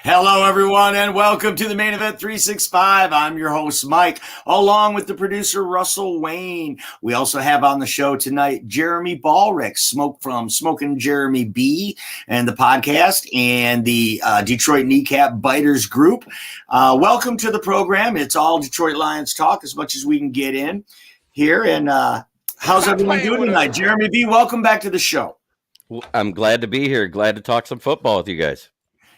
Hello, everyone, and welcome to the Main Event 365. I'm your host, Mike, along with the producer, Russell Wayne. We also have on the show tonight Jeremy Ballrick, from Smoking Jeremy B, and the podcast, and the Detroit Kneecap Biters group. Welcome to the program. It's all Detroit Lions talk, as much as we can get in here. And how's everyone doing tonight? Jeremy B, welcome back to the show. I'm glad to be here. Glad to talk some football with you guys.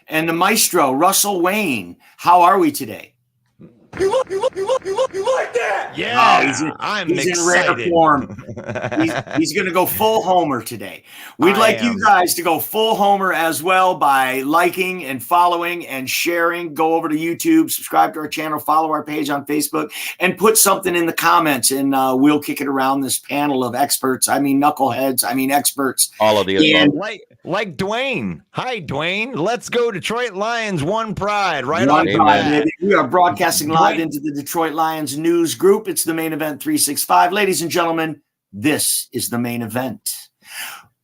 And the maestro, Russell Wayne. How are we today? You like that? Yeah, he's in rare form. He's going to go full homer today. We'd like you guys to go full homer as well by liking and following and sharing. Go over to YouTube, subscribe to our channel, follow our page on Facebook, and put something in the comments, and we'll kick it around this panel of experts. I mean, knuckleheads. I mean, experts. All of the above. Like Dwayne. Hi, Dwayne. Let's go Detroit Lions. One pride. Right on. Pride. We are broadcasting live into the Detroit Lions news group. It's the Main Event 365. Ladies and gentlemen, this is the main event.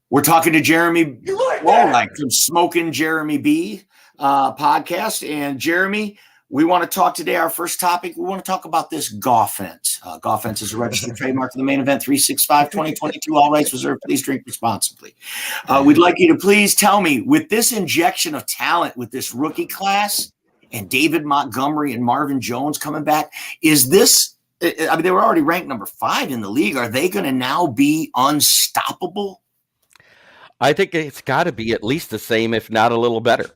We're talking to Jeremy Ballrick from Smoking Jeremy B podcast. And Jeremy, we want to talk today, our first topic, we want to talk about this Goffense. Goffense is a registered trademark of the Main Event 365 2022. All rights reserved. Please drink responsibly. We'd like you to please tell me, with this injection of talent with this rookie class, and David Montgomery and Marvin Jones coming back, is this, I mean, they were already ranked number 5 in the league. Are they going to now be unstoppable? I think it's got to be at least the same, if not a little better.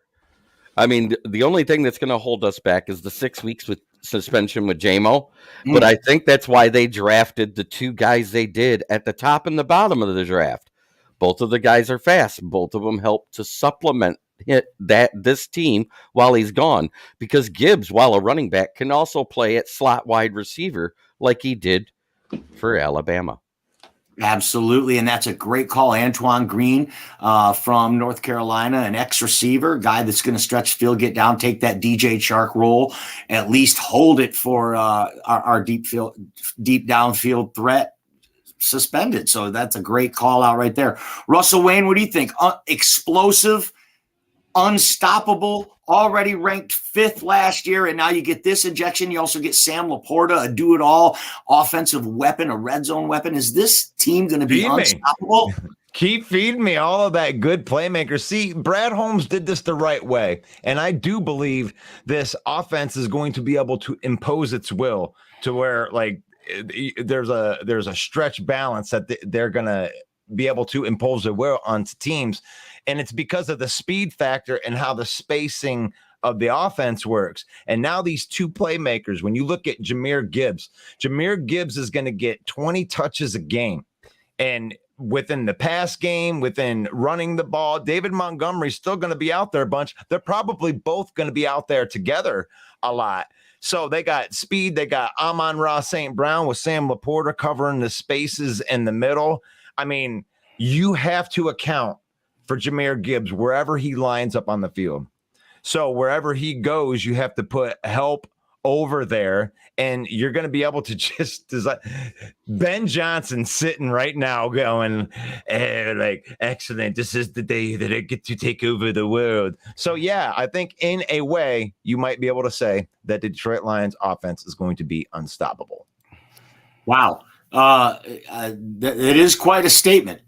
I mean, the only thing that's going to hold us back is the 6 weeks with suspension with JMO. But I think that's why they drafted the 2 guys they did at the top and the bottom of the draft. Both of the guys are fast. Both of them help to supplement this team while he's gone, because Gibbs, while a running back, can also play at slot wide receiver like he did for Alabama. Absolutely, and that's a great call. Antoine Green from North Carolina, an ex-receiver, guy that's going to stretch field, get down, take that DJ Chark role, at least hold it for our deep downfield threat suspended. So that's a great call out right there. Russell Wayne, what do you think? Explosive, unstoppable, already ranked 5th last year, and now you get this injection. You also get Sam Laporta, a do-it-all offensive weapon, a red zone weapon. Is this team going to be unstoppable? Keep feeding me all of that good playmaker. See, Brad Holmes did this the right way, and I do believe this offense is going to be able to impose its will to where, like, there's a stretch balance that they're going to be able to impose their will onto teams. And it's because of the speed factor and how the spacing of the offense works. And now these 2 playmakers, when you look at Jahmyr Gibbs is going to get 20 touches a game. And within the pass game, within running the ball, David Montgomery's still going to be out there a bunch. They're probably both going to be out there together a lot. So they got speed. They got Amon-Ra St. Brown with Sam Laporta covering the spaces in the middle. I mean, you have to account for Jahmyr Gibbs wherever he lines up on the field. So wherever he goes, you have to put help over there, and you're going to be able to just design. Ben Johnson sitting right now going, excellent. This is the day that I get to take over the world. So, yeah, I think in a way you might be able to say that the Detroit Lions offense is going to be unstoppable. Wow. It is quite a statement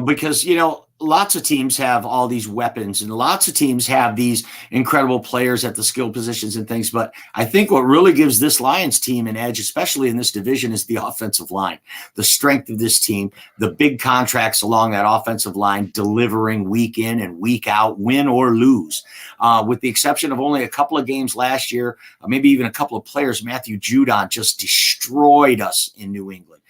because, you know, lots of teams have all these weapons and lots of teams have these incredible players at the skill positions and things. But I think what really gives this Lions team an edge, especially in this division, is the offensive line, the strength of this team, the big contracts along that offensive line, delivering week in and week out, win or lose. With the exception of only a couple of games last year, maybe even a couple of players, Matthew Judon just destroyed us in New England.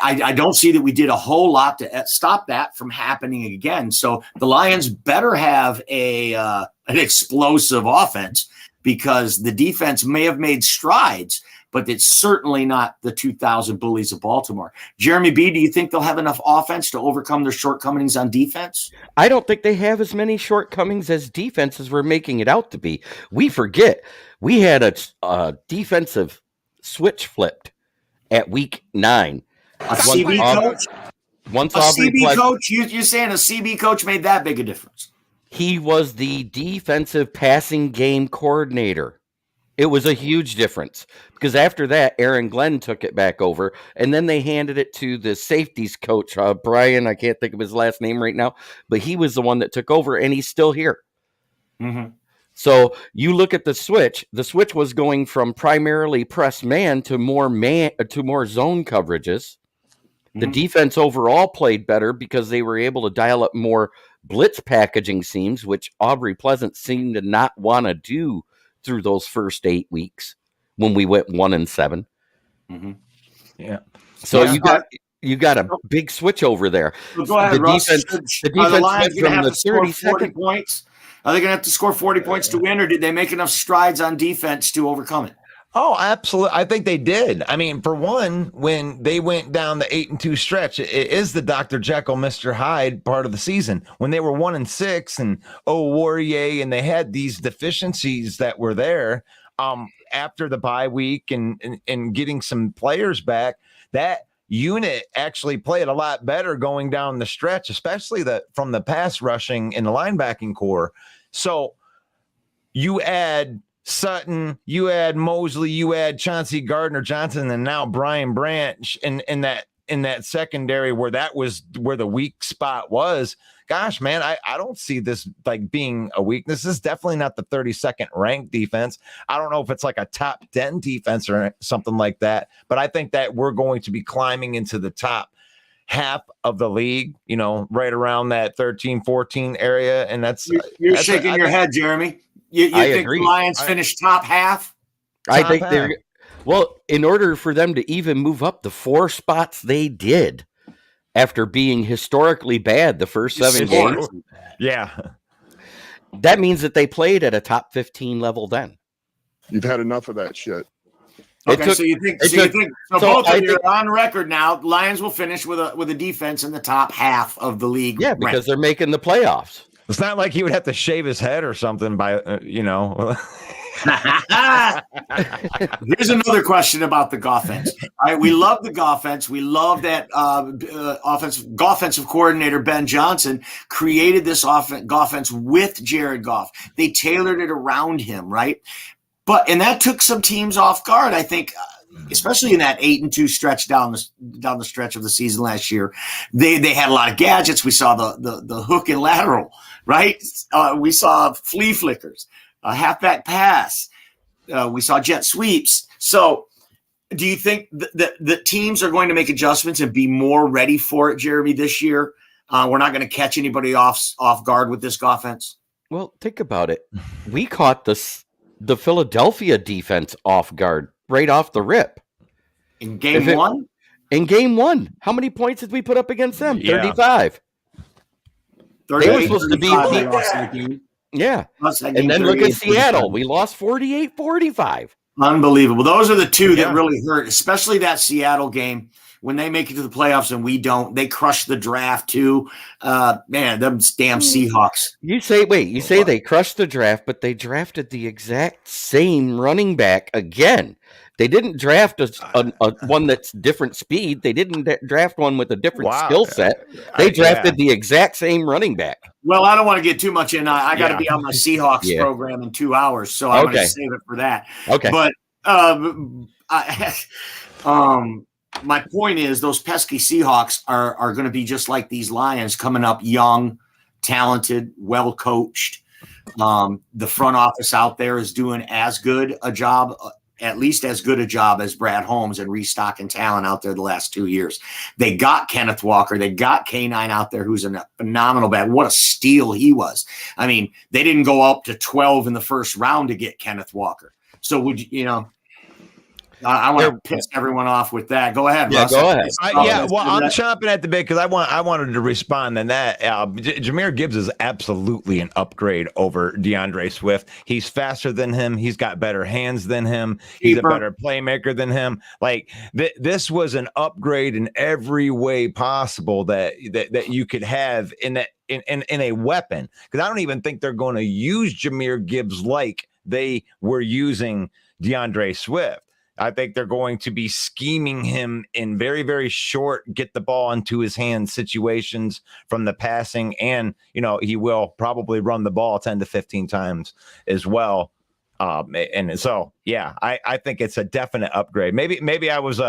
I don't see that we did a whole lot to stop that from happening again. So the Lions better have an explosive offense, because the defense may have made strides, but it's certainly not the 2,000 bullies of Baltimore. Jeremy B., do you think they'll have enough offense to overcome their shortcomings on defense? I don't think they have as many shortcomings as defenses were making it out to be. We forget we had a defensive switch flipped at week 9. A CB coach? Once a CB coach? You're saying a CB coach made that big a difference? He was the defensive passing game coordinator. It was a huge difference because after that, Aaron Glenn took it back over, and then they handed it to the safeties coach, Brian. I can't think of his last name right now, but he was the one that took over, and he's still here. Mm-hmm. So you look at the switch. The switch was going from primarily press man to more zone coverages. The defense overall played better because they were able to dial up more blitz packaging schemes, which Aubrey Pleasant seemed to not want to do through those first 8 weeks when we went 1-7. Mm-hmm. Yeah. So you got a big switch over there. Well, go ahead, the Russ. defense Are the Lions went going to from have the to score 40 32nd points? Are they going to have to score 40 points to win, or did they make enough strides on defense to overcome it? Oh, absolutely. I think they did. I mean, for one, when they went down the 8-2 stretch, it is the Dr. Jekyll, Mr. Hyde part of the season. When they were 1-6 and Warrior, and they had these deficiencies that were there after the bye week and getting some players back, that unit actually played a lot better going down the stretch, especially from the pass rushing and the linebacking core. So you add Sutton, you add Mosley, you add Chauncey Gardner-Johnson, and now Brian Branch in that secondary where the weak spot was. Gosh, man, I don't see this like being a weakness. This is definitely not the 32nd ranked defense. I don't know if it's like a top 10 defense or something like that, but I think that we're going to be climbing into the top half of the league, right around that 13-14 area. And you're shaking your head, Jeremy. You think agree. the Lions finish top half? I think they're in order for them to even move up the 4 spots they did after being historically bad the first 7 games. Yeah. That means that they played at a top 15 level then. You've had enough of that shit. Okay, so you think both of you are on record now. Lions will finish with a defense in the top half of the league. Yeah, because they're making the playoffs. It's not like he would have to shave his head or something by, Here's another question about the Goffense. All right, we love the Goffense. We love that offensive coordinator Ben Johnson created this Goffense with Jared Goff. They tailored it around him, right? And that took some teams off guard, I think, especially in that 8-2 stretch down the stretch of the season last year. They had a lot of gadgets. We saw the hook and lateral, right? We saw flea flickers, a halfback pass. We saw jet sweeps. So do you think that the teams are going to make adjustments and be more ready for it, Jeremy, this year? We're not going to catch anybody off guard with this Goffense? Well, think about it. We caught the Philadelphia defense off guard right off the rip. In game one? In game one. How many points did we put up against them? Yeah. 35. They were supposed to be yeah. And then look at Seattle. We lost 48-45. Unbelievable. Those are the two that really hurt, especially that Seattle game. When they make it to the playoffs and we don't, they crush the draft too. Man, them damn Seahawks. You say they crushed the draft, but they drafted the exact same running back again. They didn't draft a one that's different speed. They didn't draft one with a different skill set. They drafted the exact same running back. Well, I don't want to get too much in. I got to be on my Seahawks program in 2 hours, so I'm going to save it for that. Okay. But my point is those pesky Seahawks are going to be just like these Lions coming up young, talented, well coached. The front office out there is doing as good a job, at least as good a job as Brad Holmes and restocking talent out there the last 2 years. They got Kenneth Walker. They got K9 out there, who's a phenomenal back. What a steal he was. I mean, they didn't go up to 12 in the first round to get Kenneth Walker. So would I want to piss everyone off with that. Go ahead, Russ. Go ahead. I'm chomping at the bit because I wanted to respond on that. Jahmyr Gibbs is absolutely an upgrade over DeAndre Swift. He's faster than him. He's got better hands than him. He's a better playmaker than him. Like this was an upgrade in every way possible that you could have in a weapon. Because I don't even think they're going to use Jahmyr Gibbs like they were using DeAndre Swift. I think they're going to be scheming him in very, very short, get the ball into his hands situations from the passing. And, he will probably run the ball 10 to 15 times as well. And so, yeah, I think it's a definite upgrade. Maybe I was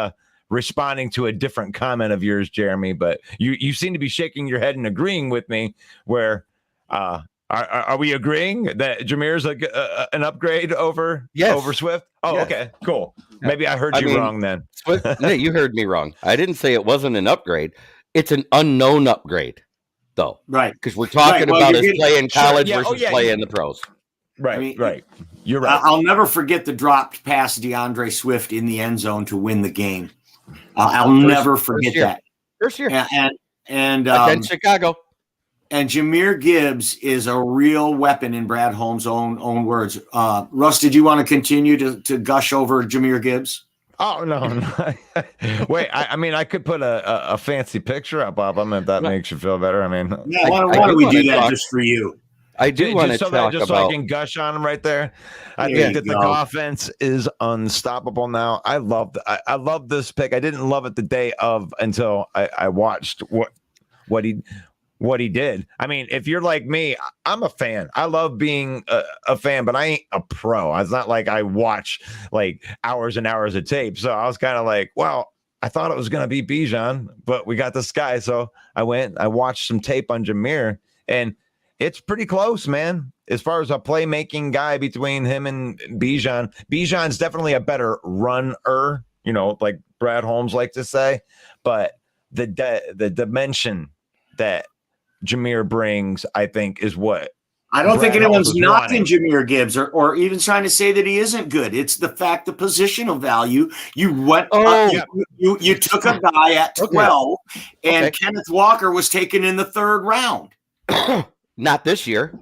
responding to a different comment of yours, Jeremy, but you seem to be shaking your head and agreeing with me where are we agreeing that Jameer's an upgrade over Swift? Oh, yes. Okay, cool. Maybe I heard you wrong then. Swift, no, you heard me wrong. I didn't say it wasn't an upgrade. It's an unknown upgrade, though. Right. Because we're talking about his play in college versus play in the pros. Right, right. You're right. I'll never forget the dropped pass DeAndre Swift in the end zone to win the game. I'll never forget that. First year. And against Chicago. And Jahmyr Gibbs is a real weapon in Brad Holmes' own words. Russ, did you want to continue to gush over Jahmyr Gibbs? Oh, no. Wait, I could put a fancy picture up of him if that makes you feel better. Yeah, why don't we do that just for you? I do want to talk about. So I can gush on him right there. I think that the Goffense is unstoppable now. I love this pick. I didn't love it the day of until I watched what he did. If you're like me, I'm a fan. I love being a fan, but I ain't a pro. It's not like I watch like hours and hours of tape. So I was kind of like, well, I thought it was going to be Bijan, but we got this guy. So I watched some tape on Jahmyr, and it's pretty close, man. As far as a playmaking guy between him and Bijan, Bijan's definitely a better runner, like Brad Holmes likes to say. But the dimension that Jahmyr brings, I think, is what I don't think anyone's knocking Jahmyr Gibbs or even trying to say that he isn't good. It's the fact the positional value. You went you took a guy at 12, and Kenneth Walker was taken in the 3rd round. Not this year.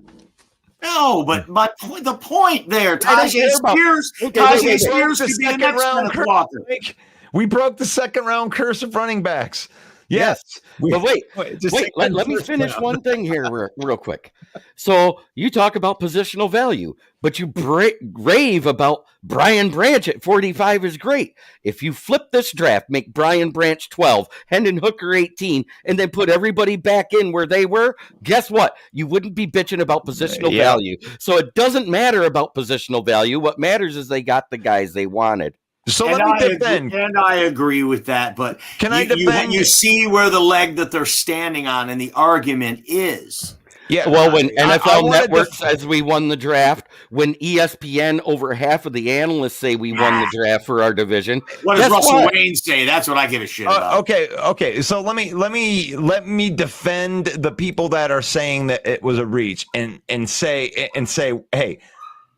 No, but the point there, Tajay Spears could be the next Kenneth Walker. We broke the 2nd round curse of running backs. Yes. But wait, let me finish one thing here real quick. So you talk about positional value, but you rave about Brian Branch at 45 is great. If you flip this draft, make Brian Branch 12, Hendon Hooker 18, and then put everybody back in where they were, guess what? You wouldn't be bitching about positional value. So it doesn't matter about positional value. What matters is they got the guys they wanted. So let me defend. And I agree with that, but I defend? You see where the leg that they're standing on and the argument is. Yeah. Well, when NFL Network says we won the draft, when ESPN over half of the analysts say we won the draft for our division, what does Russell Wayne say? That's what I give a shit about. Okay. So let me defend the people that are saying that it was a reach and say, hey,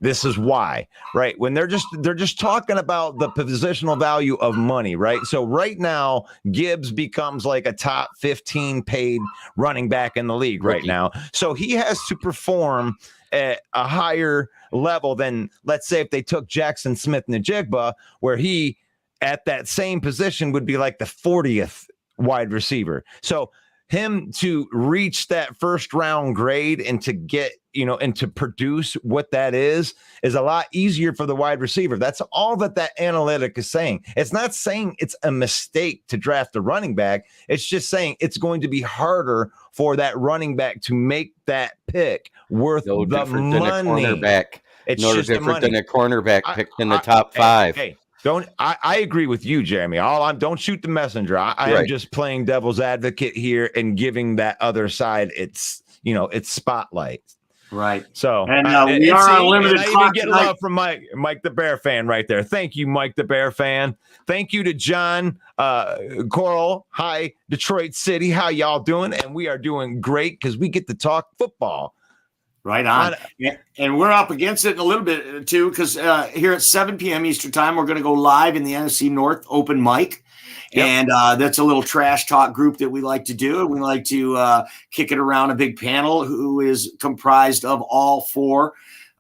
this is why, right? When they're just talking about the positional value of money, right? So right now, Gibbs becomes like a top 15 paid running back in the league right now. So he has to perform at a higher level than, let's say, if they took Jackson Smith-Njigba, where he at that same position would be like the 40th wide receiver. So him to reach that 1st round grade and to get, and to produce what that is a lot easier for the wide receiver. That's all that analytic is saying. It's not saying it's a mistake to draft a running back. It's just saying it's going to be harder for that running back to make that pick worth the money. It's no different than a cornerback picked in the top 5. Hey, I agree with you, Jeremy. Don't shoot the messenger. I am just playing devil's advocate here and giving that other side its spotlight. Right. So we are on limited clock. I even get love from Mike the Bear fan right there. Thank you, Mike the Bear fan. Thank you to John Coral. Hi, Detroit City. How y'all doing? And we are doing great because we get to talk football. Right on. And we're up against it in a little bit, too, because here at 7 p.m. Eastern time, we're going to go live in the NFC North open mic. Yep. And that's a little trash talk group that we like to do. We like to kick it around a big panel who is comprised of all 4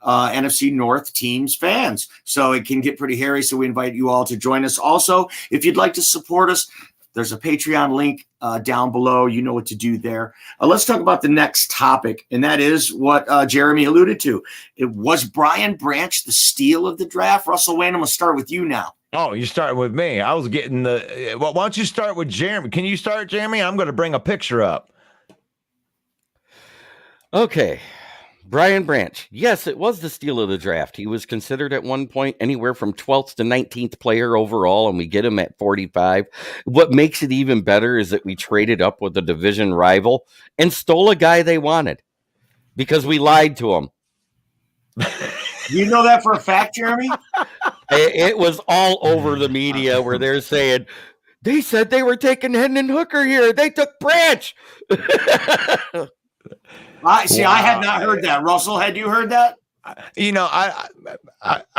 NFC North teams fans. So it can get pretty hairy. So we invite you all to join us. Also, if you'd like to support us, there's a Patreon link down below. You know what to do there. Let's talk about the next topic, and that is what Jeremy alluded to. It was Brian Branch the steal of the draft. Russell Wayne, I'm going to start with you now. Oh, you start with me. I was getting the. Well, why don't you start with Jeremy? Can you start, Jeremy? I'm going to bring a picture up. Okay. Brian Branch. Yes, it was the steal of the draft. He was considered at one point anywhere from 12th to 19th player overall, and we get him at 45. What makes it even better is that we traded up with a division rival and stole a guy they wanted because we lied to him. You know that for a fact, Jeremy? It was all over the media where they're saying, they said they were taking Hendon Hooker here. They took Branch. I had not heard that. Russell, had you heard that? You know, I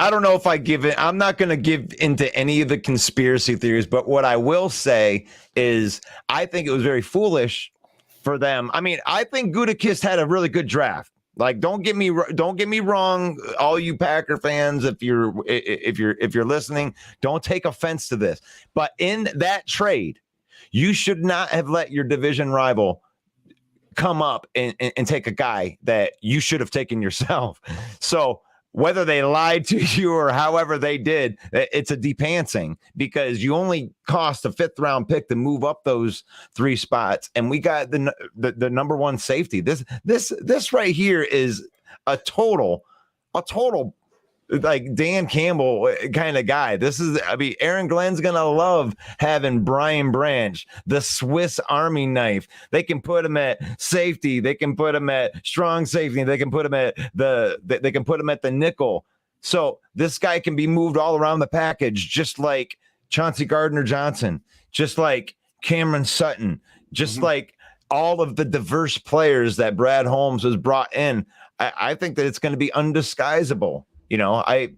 don't know if I give it. I'm not going to give into any of the conspiracy theories, but what I will say is I think it was very foolish for them. I mean, I think Gutekunst had a really good draft. Like, don't get me wrong, all you Packer fans. If you're listening, don't take offense to this. But in that trade, you should not have let your division rival come up and take a guy that you should have taken yourself. So whether they lied to you or however they did, it's a depantsing because you only cost a 5th round pick to move up those 3 spots. And we got the number 1 safety. This right here is a total like Dan Campbell kind of guy. Aaron Glenn's going to love having Brian Branch, the Swiss Army knife. They can put him at safety. They can put him at strong safety. They can put him at the nickel. So this guy can be moved all around the package, just like Chauncey Gardner-Johnson, just like Cameron Sutton, just like all of the diverse players that Brad Holmes has brought in. I think that it's going to be undisguisable. You know, I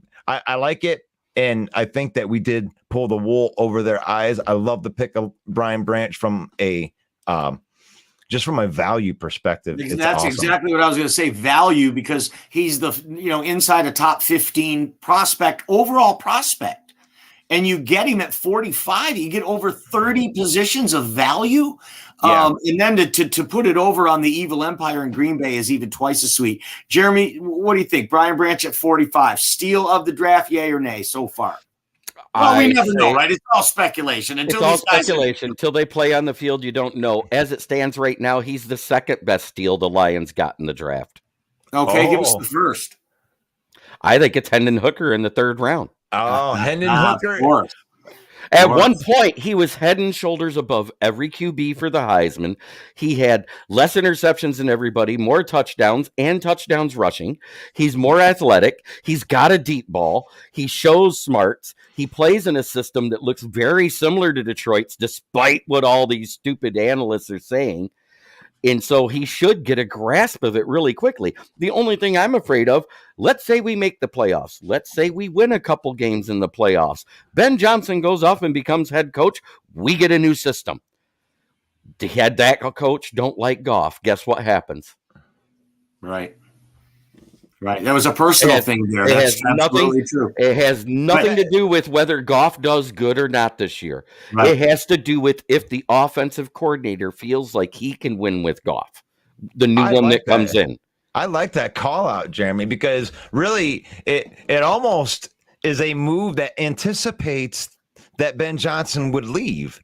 like it, and I think that we did pull the wool over their eyes. I love the pick of Brian Branch from a just from a value perspective. That's awesome. Exactly what I was going to say. Value, because he's the inside a top 15 prospect, overall prospect. And you get him at 45, you get over 30 positions of value. Yeah. And then to put it over on the evil empire in Green Bay is even twice as sweet. Jeremy, what do you think? Brian Branch at 45, steal of the draft, yay or nay so far? Well, we never know, right? It's all speculation. Until they play on the field, you don't know. As it stands right now, he's the 2nd best steal the Lions got in the draft. Okay, give us the first. I think it's Hendon Hooker in the 3rd round. Oh, Hendon Hooker. At one point, he was head and shoulders above every QB for the Heisman. He had less interceptions than everybody, more touchdowns and touchdowns rushing. He's more athletic. He's got a deep ball. He shows smarts. He plays in a system that looks very similar to Detroit's, despite what all these stupid analysts are saying. And so he should get a grasp of it really quickly. The only thing I'm afraid of, let's say we make the playoffs. Let's say we win a couple games in the playoffs. Ben Johnson goes off and becomes head coach. We get a new system. The head coach don't like Goff. Guess what happens? Right. That was a personal thing there. That's absolutely true. It has nothing to do with whether Goff does good or not this year. Right. It has to do with if the offensive coordinator feels like he can win with Goff, the new one that comes in. I like that call out, Jeremy, because really it almost is a move that anticipates that Ben Johnson would leave.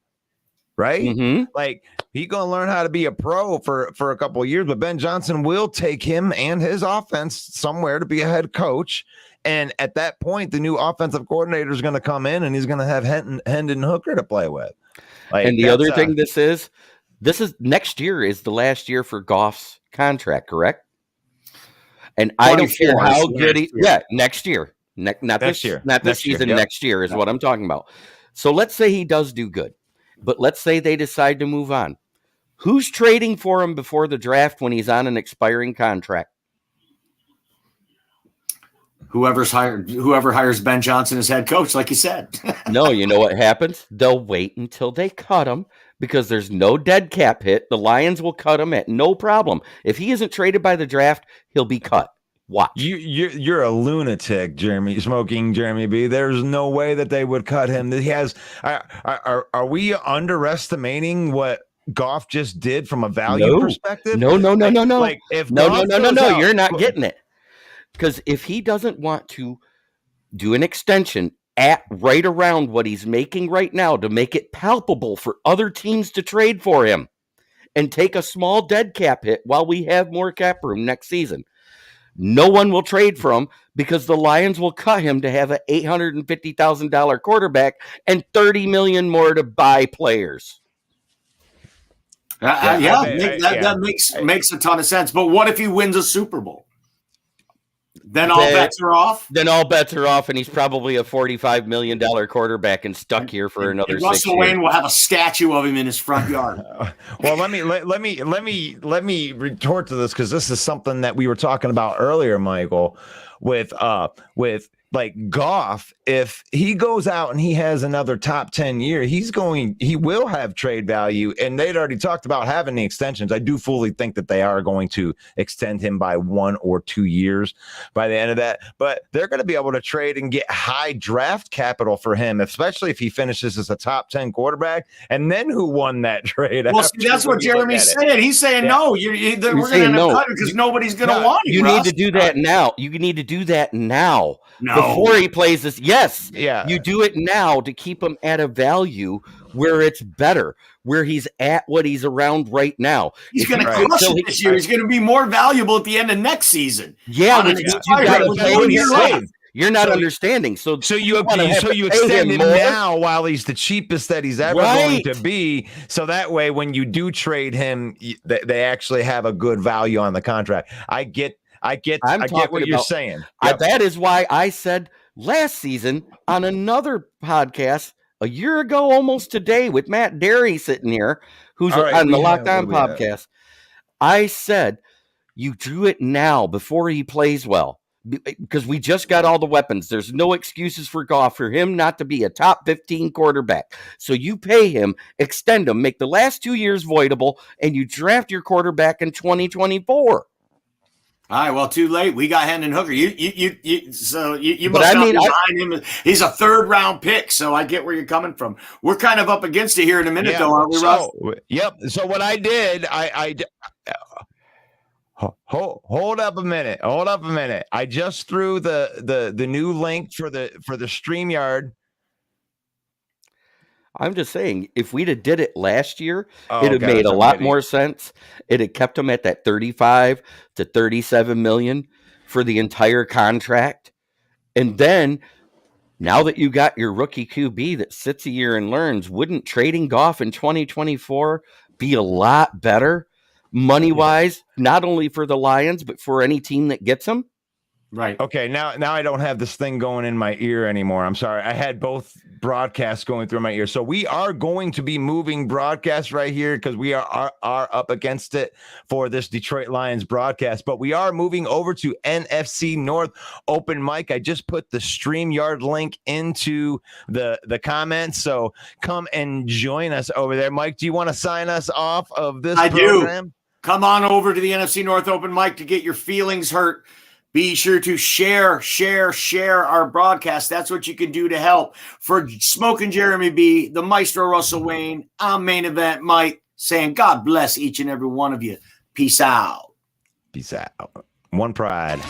Right? Mm-hmm. Like he's going to learn how to be a pro for a couple of years, but Ben Johnson will take him and his offense somewhere to be a head coach. And at that point, the new offensive coordinator is going to come in and he's going to have Hendon Hooker to play with. And the other thing this is next year is the last year for Goff's contract, correct? And I don't care how good next year. Not this season, next year is what I'm talking about. So let's say he does do good. But let's say they decide to move on. Who's trading for him before the draft when he's on an expiring contract? Whoever hires Ben Johnson as head coach, like you said. No, you know what happens? They'll wait until they cut him because there's no dead cap hit. The Lions will cut him at no problem. If he isn't traded by the draft, he'll be cut. Watch. You're a lunatic, Smoking Jeremy B. There's no way that they would cut him. He has. Are we underestimating what Goff just did from a value perspective? No. Like if no. You're not getting it. Because if he doesn't want to do an extension at right around what he's making right now to make it palpable for other teams to trade for him and take a small dead cap hit while we have more cap room next season. No one will trade for him because the Lions will cut him to have an $850,000 quarterback and $30 million more to buy players. That makes a ton of sense. But what if he wins a Super Bowl? Then all bets are off? Then all bets are off, and he's probably a $45 million quarterback and stuck here for another 6 years. Russell Wayne will have a statue of him in his front yard. Well, let me retort to this, because this is something that we were talking about earlier, Michael, with like Goff. If he goes out and he has another top 10 year, he will have trade value. And they'd already talked about having the extensions. I do fully think that they are going to extend him by 1 or 2 years by the end of that. But they're going to be able to trade and get high draft capital for him, especially if he finishes as a top 10 quarterback. And then who won that trade? Well, see, that's what Jeremy's saying. He's saying no. We're going to end up cutting because nobody's going to want him. You need to do that now. You need to do that now. No. Before he plays this. Yes. Yeah. You do it now to keep him at a value where it's better, where he's at what he's around right now. He's going to crush it this year. He's going to be more valuable at the end of next season. Yeah. You're not understanding. So you extend him now while he's the cheapest that he's ever going to be. So that way, when you do trade him, they actually have a good value on the contract. I get what you're saying. Yep. That is why I said last season on another podcast a year ago, almost today, with Matt Derry sitting here, who's on the Locked On podcast. I said, you do it now before he plays well, because we just got all the weapons. There's no excuses for Goff for him not to be a top 15 quarterback. So you pay him, extend him, make the last 2 years voidable, and you draft your quarterback in 2024. All right, well, too late. We got Hendon Hooker. You must not be behind him. He's a 3rd round pick, so I get where you're coming from. We're kind of up against it here in a minute, though, aren't we, Russ? Yep. So what I did, hold up a minute. I just threw the new link for the StreamYard. I'm just saying, if we'd have did it last year, it'd have made a lot more sense. It'd have kept him at that 35 to 37 million for the entire contract. And then, now that you got your rookie QB that sits a year and learns, wouldn't trading Goff in 2024 be a lot better money-wise, not only for the Lions, but for any team that gets him? Right. Okay. Now I don't have this thing going in my ear anymore. I'm sorry. I had both broadcasts going through my ear. So we are going to be moving broadcasts right here because we are up against it for this Detroit Lions broadcast. But we are moving over to NFC North open mic. I just put the StreamYard link into the comments. So come and join us over there. Mike, do you want to sign us off of this program? Do. Come on over to the NFC North open mic to get your feelings hurt. Be sure to share our broadcast. That's what you can do to help. For Smoking Jeremy B, the Maestro Russell Wayne, I'm Main Event Mike, saying God bless each and every one of you. Peace out. Peace out. One pride.